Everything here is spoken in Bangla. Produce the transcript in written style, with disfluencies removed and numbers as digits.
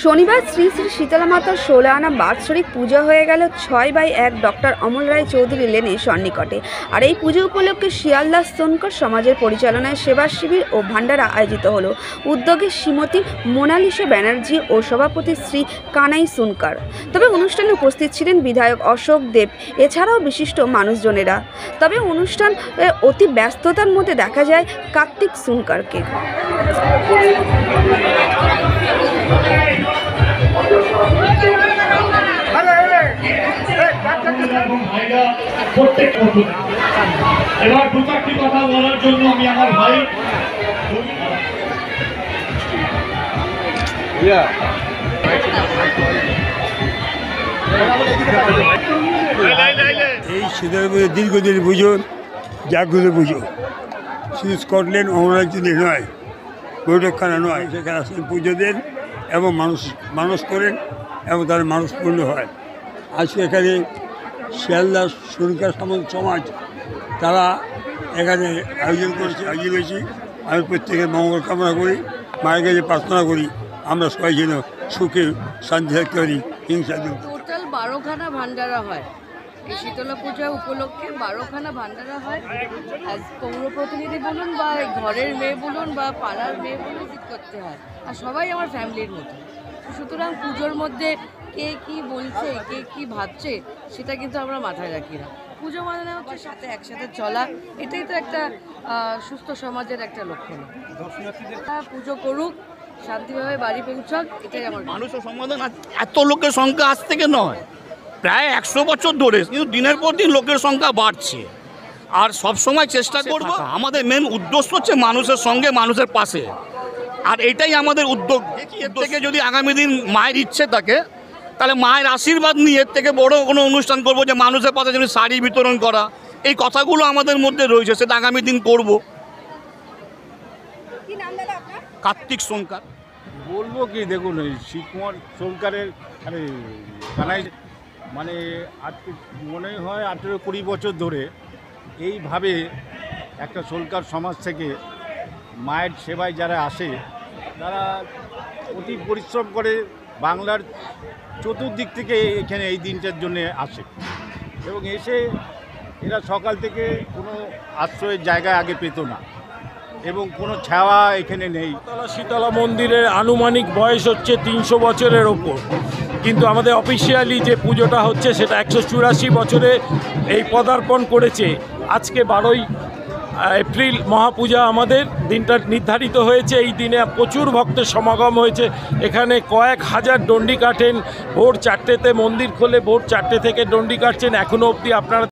শনিবার শ্রী শ্রী শীতলা মাতার 16 আনা বাৎসরিক পূজা হয়ে গেল 6/1 ডক্টর অমল রায় চৌধুরী লেনে সন্নিকটে। আর এই পুজো উপলক্ষে শিয়ালদাস সোনকার সমাজের পরিচালনায় সেবা শিবির ও ভান্ডারা আয়োজিত হলো। উদ্যোগে শ্রীমতী মোনালিসা ব্যানার্জি ও সভাপতি শ্রী কানাই সোনকার। তবে অনুষ্ঠানে উপস্থিত ছিলেন বিধায়ক অশোক দেব এছাড়াও বিশিষ্ট মানুষজনেরা। তবে অনুষ্ঠান অতি ব্যস্ততার মধ্যে দেখা যায় কার্তিক সোনকারকে। এবার দু চারটি কথা বলার জন্য আমি আমার ভাই এই শীতের পুজো দীর্ঘদিনের পুজো, জাগ্রত পুজো। শুধু স্কটল্যান্ড অমরাজ্যে নয়, বৈঠকখানা নয়, সেখানে আসেন পুজো দেন এবং মানুষ করেন এবং তার মানুষ পূর্ণ হয়। আজকে এখানে শিয়ালদাস সোনকার সমাজ তারা এখানে আয়োজন হয়েছি। আমি প্রত্যেকের মঙ্গল কামনা করি, মায়ের কাছে প্রার্থনা করি আমরা সবাই যেন সুখে শান্তি থাকতে পারি। হিংসা টোটাল 12খানা ভান্ডারা হয় এই শীতলা পূজা উপলক্ষে। 12খানা ভান্ডারা হয়। পৌর প্রতিনিধি বলুন বা ঘরের মেয়ে বলুন বা পাড়ার মেয়ে বলুন করতে হয়। আর সবাই আমার ফ্যামিলির মতো। সুতরাং পুজোর মধ্যে কে কি বলছে, কে কি ভাবছে সেটা কিন্তু আমরা মাথায় রাখি না। পুজো মানে হচ্ছে সাথে একসাথে চলা, এটাই তো একটা সুস্থ সমাজের একটা লক্ষণ। দর্শনার্থীরা পুজো করুক, শান্তিভাবে বাড়ি পৌঁছাক, এটাই আমার। মানুষের সমাধান এত লোকের সংখ্যা আজ থেকে নয়, প্রায় 100 বছর ধরে, কিন্তু দিনের পর দিন লোকের সংখ্যা বাড়ছে। আর সব সময় চেষ্টা করব, আমাদের মেন উদ্দেশ্য হচ্ছে মানুষের সঙ্গে, মানুষের পাশে। আর এটাই আমাদের উদ্যোগ। এর থেকে যদি আগামী দিন মায়ের ইচ্ছে থাকে, তাহলে মায়ের আশীর্বাদ নিয়ে এর থেকে বড় কোনো অনুষ্ঠান করব, যে মানুষের পাশে যদি শাড়ি বিতরণ করা, এই কথাগুলো আমাদের মধ্যে রয়েছে, সেটা আগামী দিন করব। কার্তিক সোনকার। বলবো কি, দেখুন এই শিবকুমার সোনকারের কানাই মানে আজকে মনে হয় 18-20 বছর ধরে এইভাবে একটা সোনকার সমাজ থেকে মায়ের সেবায় যারা আসে, তারা অতি পরিশ্রম করে বাংলার চতুর্দিক থেকে এখানে এই দিনটার জন্য আসে এবং এসে এরা সকাল থেকে কোনো আশ্রয়ের জায়গায় আগে পেত না এবং কোনো ছাওয়া এখানে নেই। শীতলা মন্দিরের আনুমানিক বয়স হচ্ছে 300 বছরের ওপর, কিন্তু আমাদের অফিসিয়ালি যে পুজোটা হচ্ছে সেটা 184 বছরে এই পদার্পণ করেছে। আজকে 12ই এপ্রিল মহাপূজা আমাদের দিনটা নির্ধারিত হয়েছে। এই দিনে প্রচুর ভক্তের সমাগম হয়েছে। এখানে কয়েক হাজার ডন্ডি কাটেন। ভোর 4টেতে মন্দির খোলে, ভোর 4টে থেকে ডন্ডি কাটছেন। এখনও অবধি আপনারা